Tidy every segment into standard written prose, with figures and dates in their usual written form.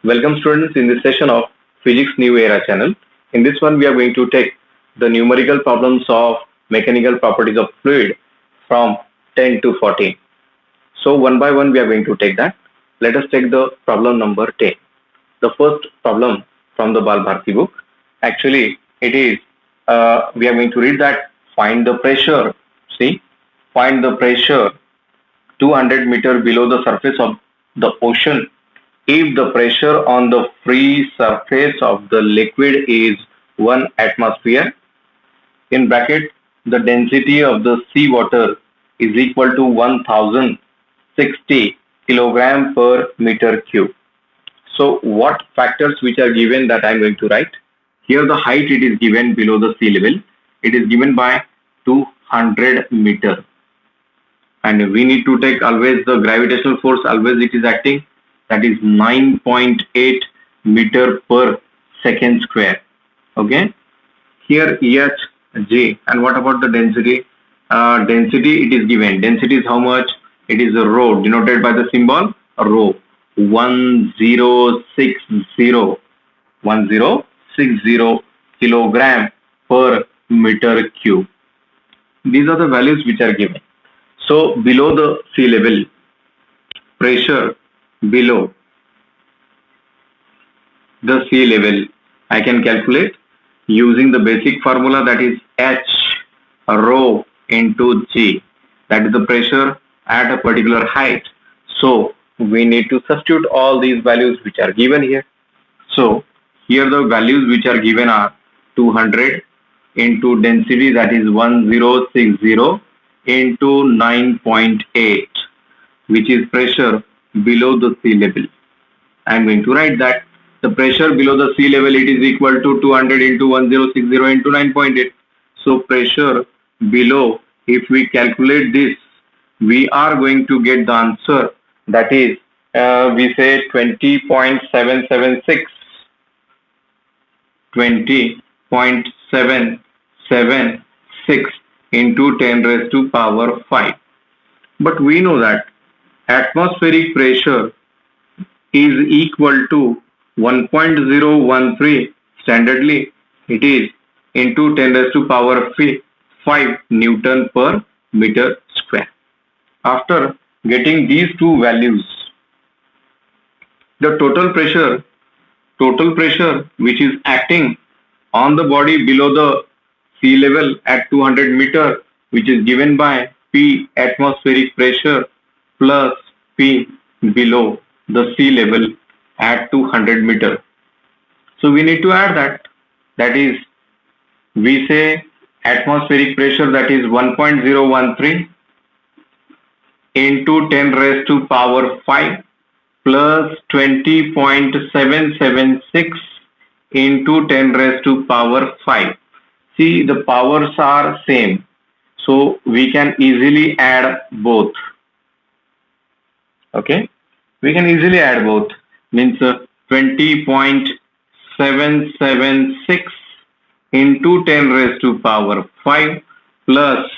Welcome students in this session of Physics New Era channel. In this one we are going to take the numerical problems of mechanical properties of fluid from 10 to 14. So one by one we are going to take that. Let us take the problem number 10. The first problem from the Bal Bharti book. Actually it is we are going to read that find the pressure. See, find the pressure 200 meter below the surface of the ocean if the pressure on the free surface of the liquid is 1 atmosphere. In bracket, the density of the seawater is equal to 1060 kilogram per meter cube. So what factors which are given that I am going to write? Here the height it is given below the sea level. It is given by 200 meter. And we need to take always the gravitational force, always it is acting, that is 9.8 meter per second square. Okay, here H, J, and what about the density? Density it is given. Density is how much? It is a rho, denoted by the symbol rho. 1060 kilogram per meter cube. These are the values which are given. So below the sea level, pressure below the sea level, I can calculate using the basic formula, that is H rho into G. That is the pressure at a particular height. So we need to substitute all these values which are given here. So here the values which are given are 200 into density, that is 1060 into 9.8, which is pressure below the sea level. I am going to write that the pressure below the sea level, it is equal to 200 into 1060 into 9.8. So pressure below, if we calculate this, we are going to get the answer, that is we say 20.776 into 10 raised to power 5. But we know that atmospheric pressure is equal to 1.013 standardly, it is into 10 raised to power 5 Newton per meter square. After getting these two values, the total pressure which is acting on the body below the sea level at 200 meter, which is given by P atmospheric pressure plus P below the sea level at 200 meter. So we need to add that. That is, we say atmospheric pressure, that is 1.013 into 10 raised to power 5 plus 20.776 into 10 raised to power 5. See, the powers are same, so we can easily add both. Okay, we can easily add both, means 20.776 into 10 raised to power 5 plus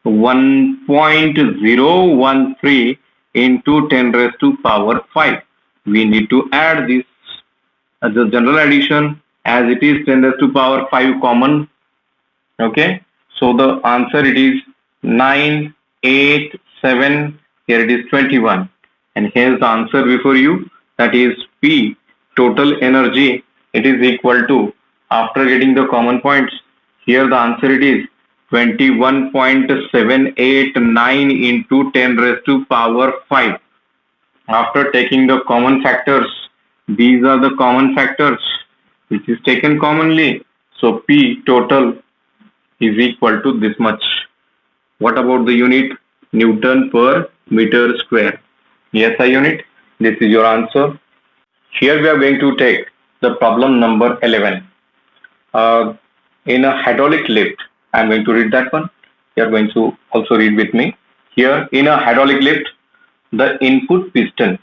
1.013 into 10 raised to power 5. We need to add this as a general addition, as it is 10 raised to power 5 common. Okay, so the answer it is 987. Here it is 21, and here's the answer before you, that is P total energy, it is equal to, after getting the common points, here the answer it is 21.789 into 10 raised to power 5. After taking the common factors, these are the common factors which is taken commonly. So P total is equal to this much. What about the unit? Newton per meter square. SI unit. This is your answer. Here we are going to take the problem number 11. In a hydraulic lift, I am going to read that one. You are going to also read with me. Here in a hydraulic lift, the input piston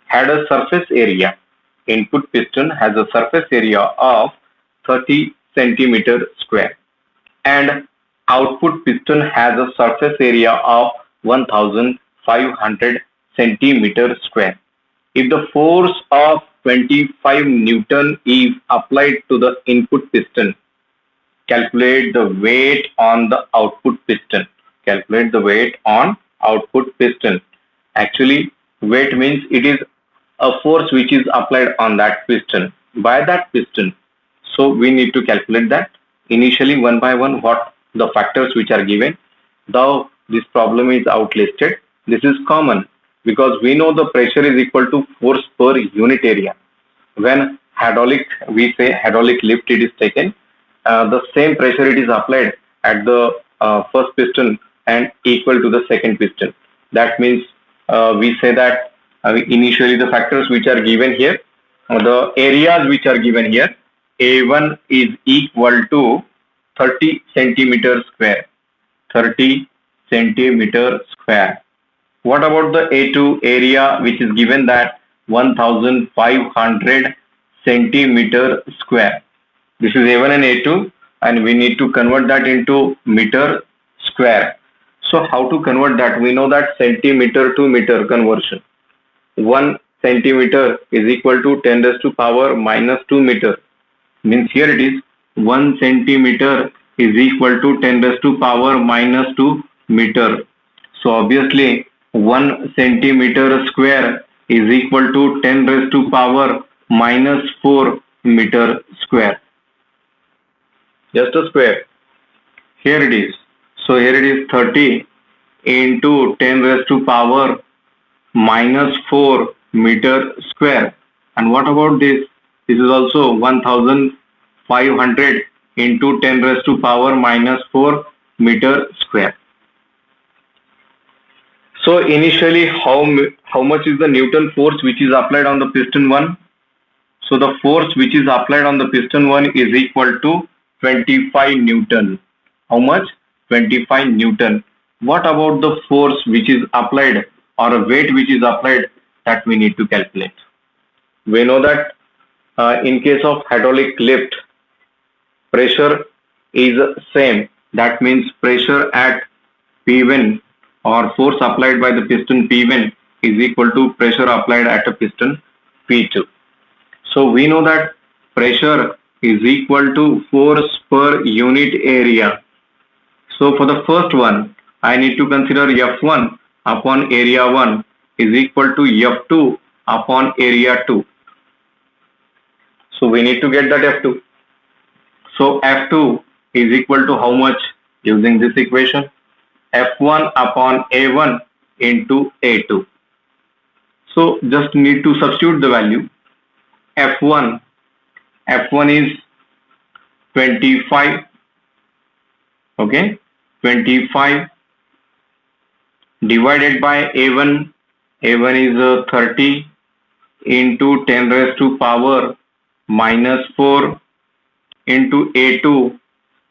had a surface area. Input piston has a surface area of 30 centimeter square, and output piston has a surface area of 1500 centimeter square. If the force of 25 Newton is applied to the input piston, calculate the weight on the output piston. Calculate the weight on output piston. Actually, weight means it is a force which is applied on that piston by that piston. So we need to calculate that initially one by one what the factors which are given. Though this problem is outlisted, this is common because we know the pressure is equal to force per unit area. When we say hydraulic lift it is taken, the same pressure it is applied at the first piston and equal to the second piston. That means we say that initially the factors which are given here, the areas which are given here, A1 is equal to 30 centimeter square. 30 centimeter square. What about the A2 area which is given that 1500 centimeter square? This is A1 and A2 and we need to convert that into meter square. So how to convert that? We know that centimeter to meter conversion. 1 centimeter is equal to 10 raised to power minus 2 meter. Means here it is 1 centimeter is equal to 10 raised to power minus 2 meter. So obviously 1 centimeter square is equal to 10 raised to power minus 4 meter square. Just a square. Here it is. So here it is 30 into 10 raised to power minus 4 meter square. And what about this? This is also 1500 into 10 raised to power minus 4 meter square. So initially how much is the Newton force which is applied on the piston 1? So the force which is applied on the piston 1 is equal to 25 Newton. How much? 25 Newton. What about the force which is applied or a weight which is applied that we need to calculate? We know that in case of hydraulic lift, pressure is same. That means pressure at P1 or force applied by the piston P1 is equal to pressure applied at a piston P2. So we know that pressure is equal to force per unit area. So for the first one, I need to consider F1 upon area 1 is equal to F2 upon area 2. So we need to get that F2. So F2 is equal to how much using this equation? F1 upon A1 into A2. So just need to substitute the value. F1 is 25. Okay, 25 divided by A1. A1 is 30 into 10 raised to power minus 4 into A2,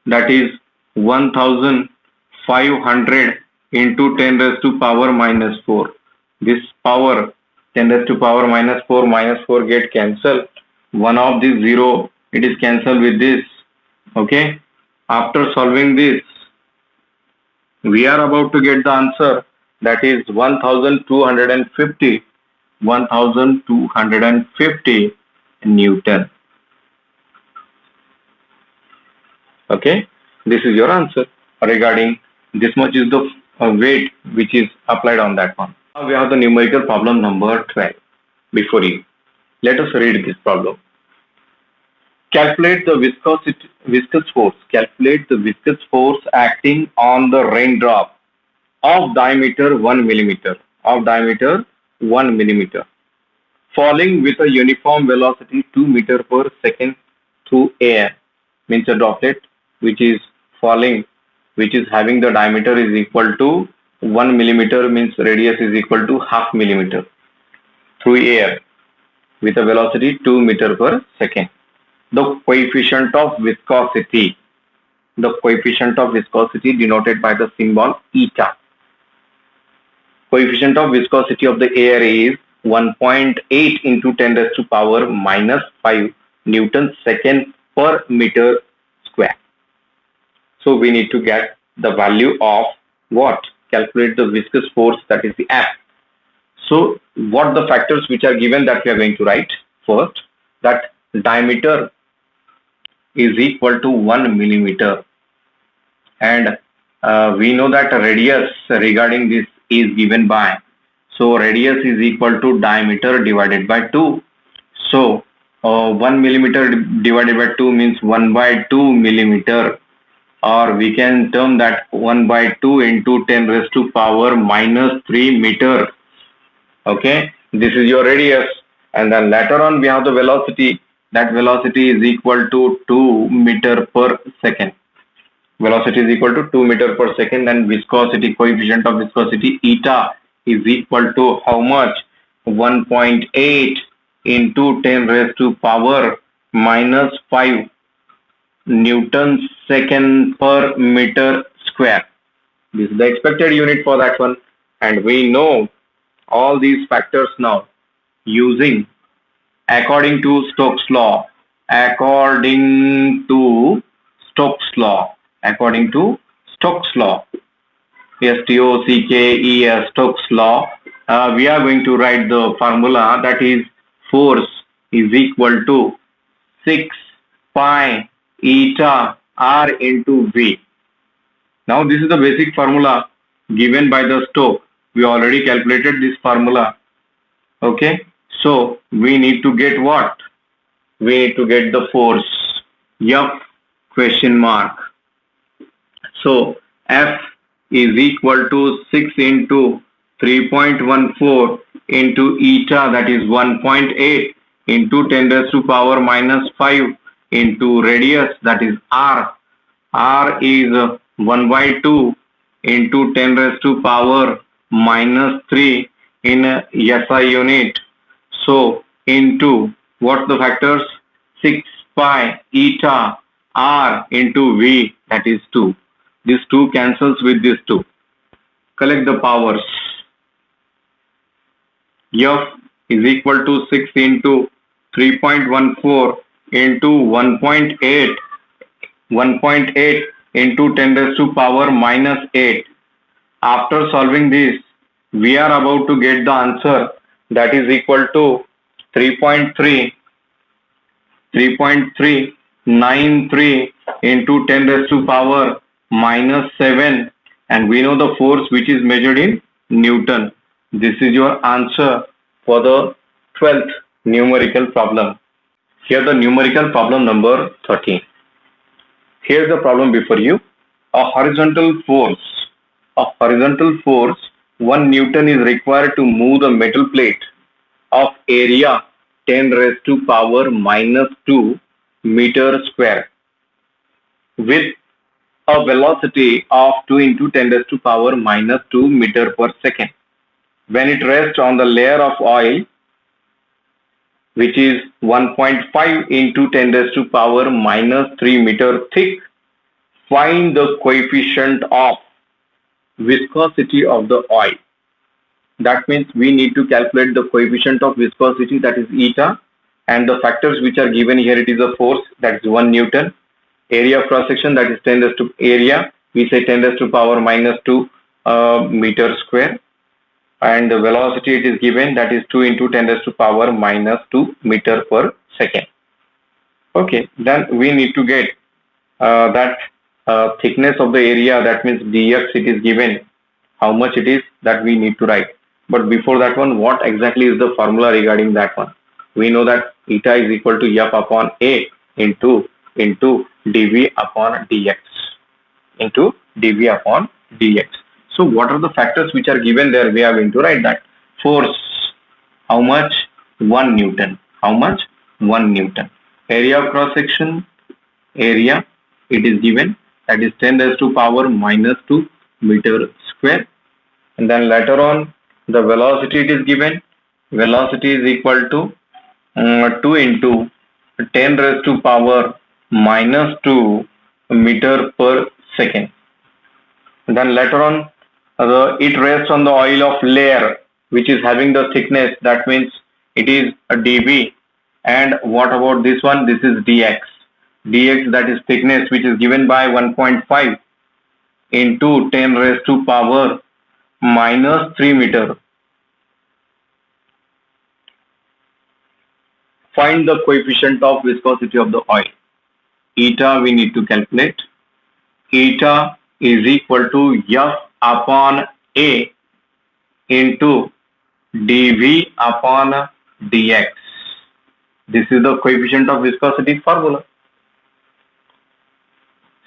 that is 1500 into 10 raised to power minus 4. This power 10 raised to power minus 4 get cancelled. One of these 0, it is cancelled with this. Okay. After solving this, we are about to get the answer, that is 1250 Newton. Okay, this is your answer regarding this much is the weight which is applied on that one. Now we have the numerical problem number 12 before you. Let us read this problem. Calculate the viscous force. Calculate the viscous force acting on the raindrop of diameter 1 millimeter. Falling with a uniform velocity 2 meter per second through air. Means a droplet which is falling, which is having the diameter is equal to 1 millimeter, means radius is equal to half millimeter, through air with a velocity 2 meter per second. The coefficient of viscosity. The coefficient of viscosity denoted by the symbol eta. Coefficient of viscosity of the air is 1.8 into 10 raised to power minus 5 Newton second per meter square. So we need to get the value of what? Calculate the viscous force, that is the F. So what the factors which are given that we are going to write? First, that diameter is equal to 1 millimeter, and we know that radius regarding this is given by, so radius is equal to diameter divided by 2. So 1 millimeter divided by 2 means 1 by 2 millimeter, or we can term that 1 by 2 into 10 raised to power minus 3 meter. Okay, this is your radius, and then later on we have the velocity. That velocity is equal to 2 meter per second. Velocity is equal to 2 meter per second, and viscosity, coefficient of viscosity eta is equal to how much? 1.8 into 10 raised to power minus 5 Newton second per meter square. This is the expected unit for that one, and we know all these factors now using according to Stokes law. According to Stokes law. According to Stokes law. S-T-O-C-K-E-S, Stokes law. We are going to write the formula, that is force is equal to 6 pi eta R into V. Now this is the basic formula given by the Stokes. We already calculated this formula. Okay, so we need to get what? We need to get the force. F question mark. So F is equal to 6 into 3.14 into eta, that is 1.8 into 10 raised to power minus 5 into radius, that is R. R is 1 by 2 into 10 raised to power minus 3 in SI unit. So into what the factors? 6 pi eta R into V, that is 2. This 2 cancels with this 2. Collect the powers. F is equal to 6 into 3.14 into 1.8. 1.8 into 10 raised to power minus 8. After solving this, we are about to get the answer, that is equal to 3.393 into 10 raised to power minus 7, and we know the force which is measured in Newton. This is your answer for the 12th numerical problem. Here the numerical problem number 13. Here's the problem before you. A horizontal force, 1 Newton is required to move the metal plate of area 10 raised to power minus 2 meter square with a velocity of 2 into 10 raised to power minus 2 meter per second. When it rests on the layer of oil, which is 1.5 into 10 raised to power minus 3 meter thick, find the coefficient of viscosity of the oil. That means we need to calculate the coefficient of viscosity, that is eta, and the factors which are given here, it is a force, that is 1 Newton. Area of cross section, that is 10 raised to area, we say 10 raised to power minus 2 meter square, and the velocity it is given, that is 2 into 10 raised to power minus 2 meter per second. Okay, then we need to get that thickness of the area, that means dx, it is given. How much it is, that we need to write. But before that one, what exactly is the formula regarding that one? We know that eta is equal to F upon A into dV upon dx. Into dV upon dx. So what are the factors which are given there? We are going to write that. Force, how much? 1 Newton. How much? 1 Newton. Area of cross section, area, it is given, that is 10 raised to power minus 2 meter square. And then later on, the velocity it is given. Velocity is equal to 2 into 10 raised to power minus 2 meter per second. And then later on, it rests on the oil of layer which is having the thickness, that means it is a dV. And what about this one? This is dx. Dx, that is thickness, which is given by 1.5 into 10 raised to power minus 3 meter. Find the coefficient of viscosity of the oil. Eta we need to calculate. Eta is equal to F upon A into dV upon dx. This is the coefficient of viscosity formula.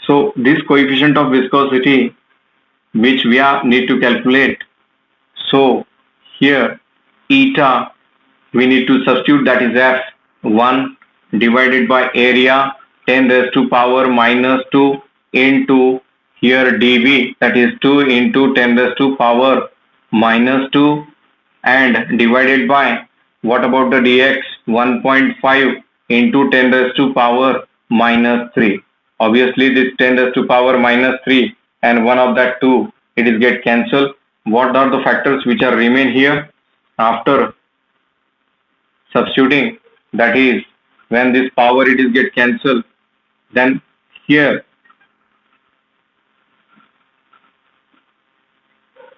So this coefficient of viscosity which we need to calculate. So here eta we need to substitute, that is F1 divided by area 10 raised to power minus 2 into here dV, that is 2 into 10 raised to power minus 2, and divided by what about the dx, 1.5 into 10 raised to power minus 3. Obviously this 10 raised to power minus 3 and one of that 2, it is get cancelled. What are the factors which are remain here after substituting? That is when this power it is get cancelled, then here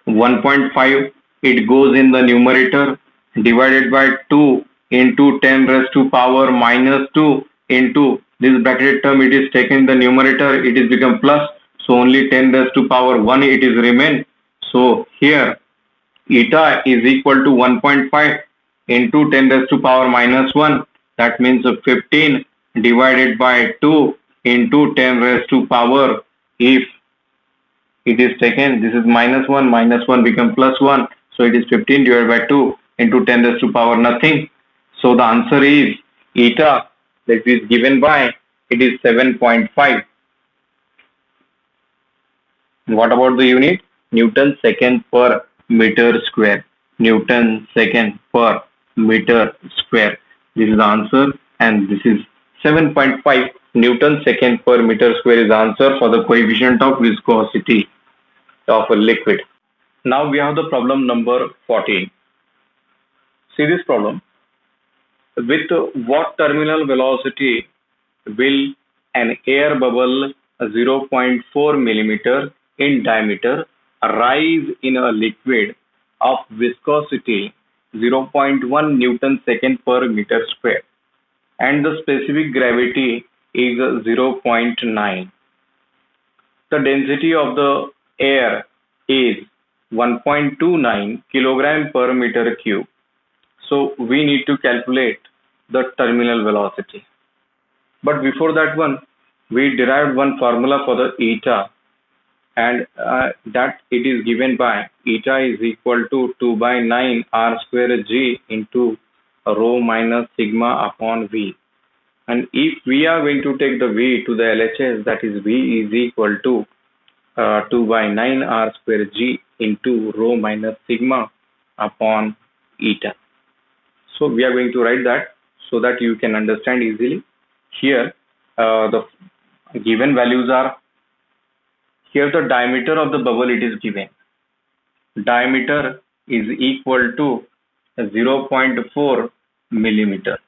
1.5 it goes in the numerator, divided by 2 into 10 raised to power minus 2 into this bracketed term, it is taken in the numerator, it is become plus, so only 10 raised to power 1 it is remain. So here eta is equal to 1.5 into 10 raised to power minus 1, that means 15 divided by 2 into 10 raised to power, if it is taken, this is minus 1 become plus 1, so it is 15 divided by 2 into 10 raised to power nothing. So the answer is eta, that is given by, it is 7.5. What about the unit? Newton second per meter square. Newton second per meter square. This is the answer, and this is 7.5 Newton second per meter square is the answer for the coefficient of viscosity of a liquid. Now we have the problem number 14. See this problem. With what terminal velocity will an air bubble 0.4 millimeter in diameter rise in a liquid of viscosity 0.1 Newton second per meter square, and the specific gravity is 0.9. The density of the air is 1.29 kilogram per meter cube. So we need to calculate the terminal velocity. But before that one, we derived one formula for the eta, and that it is given by eta is equal to 2 by 9 r square g into rho minus sigma upon v. And if we are going to take the v to the LHS, that is v is equal to 2 by 9 r square g into rho minus sigma upon eta. So we are going to write that so that you can understand easily. Here the given values are, here the diameter of the bubble it is given. Diameter is equal to 0.4 millimeter.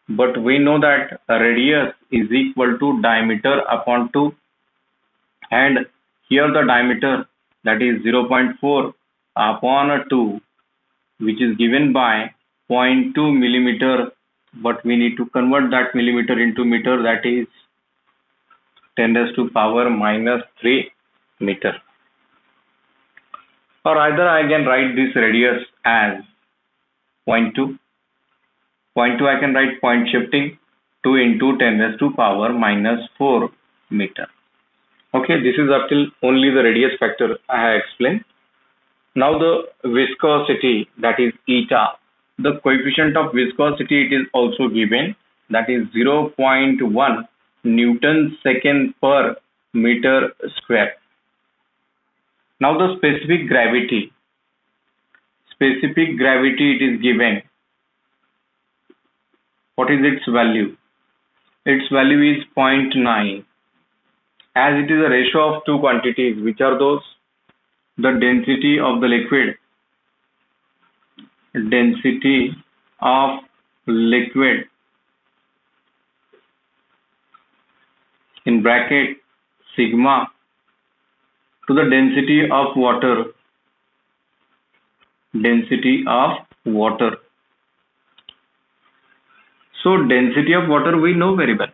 But we know that radius is equal to diameter upon 2, and here the diameter, that is 0.4 upon 2, which is given by 0.2 millimeter, but we need to convert that millimeter into meter, that is 10 raised to power minus 3 meter. Or either I can write this radius as 0.2. 0.2 I can write point shifting 2 into 10 raised to power minus 4 meter. Okay, this is up till only the radius factor I have explained. Now the viscosity, that is eta. The coefficient of viscosity it is also given, that is 0.1 Newton second per meter square. Now the specific gravity it is given. What is its value? Its value is 0.9. As it is a ratio of two quantities, which are those? The density of the liquid, in bracket sigma, to the density of water, So density of water we know very well.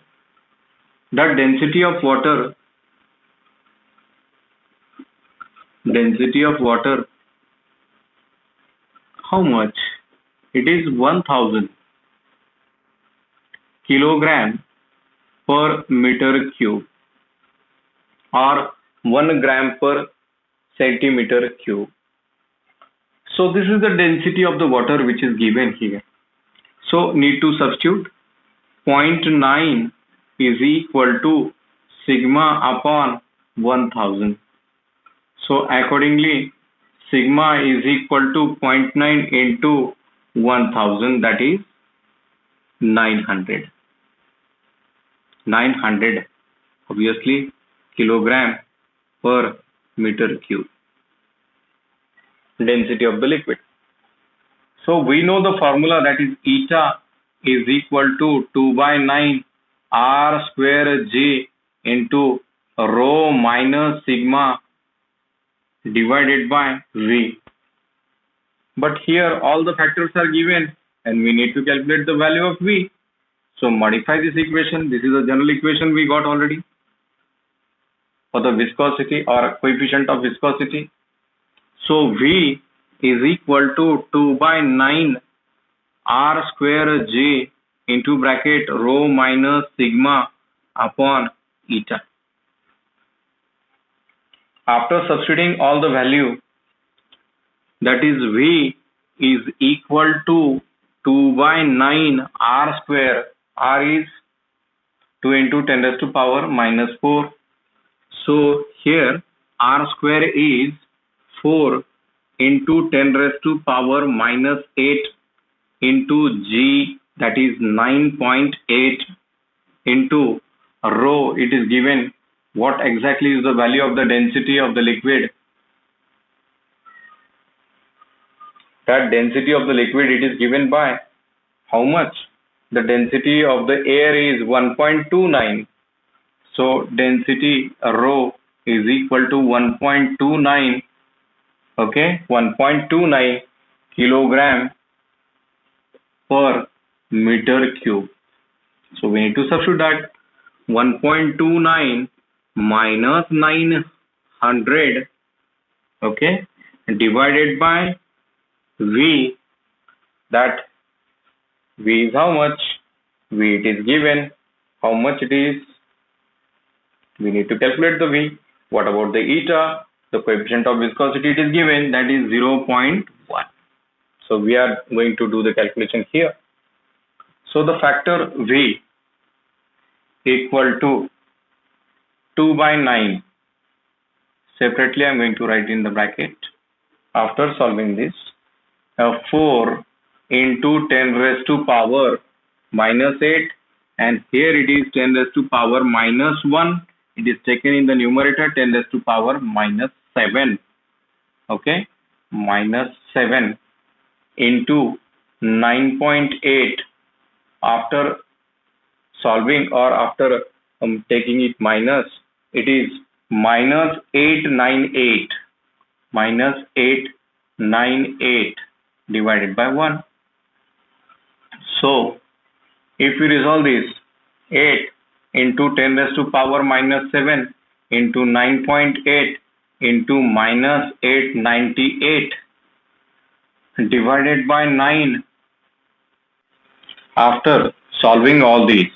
The density of water, how much? It is 1000 kilogram per meter cube or 1 gram per centimeter cube. So this is the density of the water which is given here. So need to substitute. 0.9 is equal to sigma upon 1000. So accordingly, sigma is equal to 0.9 into 1000, that is 900. 900 obviously kilogram per meter cube. Density of the liquid. So we know the formula, that is eta is equal to 2 by 9 r square J into rho minus sigma divided by V. But here all the factors are given and we need to calculate the value of V. So modify this equation. This is a general equation we got already for the viscosity or coefficient of viscosity. So V is equal to 2 by 9 r square J into bracket rho minus sigma upon eta. After substituting all the value, that is V is equal to 2 by 9 r square. R is 2 into 10 raised to power minus 4. So here r square is 4 into 10 raised to power minus 8 into G, that is 9.8 into rho. It is given what exactly is the value of the density of the liquid. That density of the liquid, it is given by how much? The density of the air is 1.29. So density rho is equal to 1.29, okay, 1.29 kilogram per meter cube. So we need to substitute that. 1.29 minus 900, okay, divided by V. That V is how much? V it is given. How much it is? We need to calculate the V. What about the eta? The coefficient of viscosity it is given, that is 0.1. So we are going to do the calculation here. So the factor V equal to 2 by 9. Separately I am going to write in the bracket. After solving this, 4 into 10 raised to power minus 8, and here it is 10 raised to power minus 1. It is taken in the numerator, 10 raised to power minus 7. Okay, minus 7 into 9.8. After solving or after taking it minus, it is minus 898. Minus 898 divided by 1. So if we resolve this, 8 into 10 raised to power minus 7 into 9.8 into minus 898 divided by 9. After solving all these,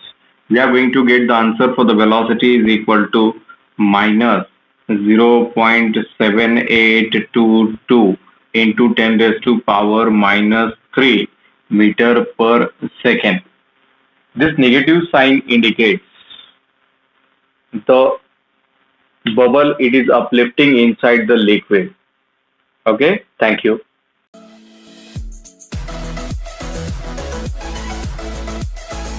we are going to get the answer for the velocity is equal to minus 0.7822 into 10 raised to power minus 3 meter per second. This negative sign indicates the bubble, it is uplifting inside the liquid. Okay, thank you.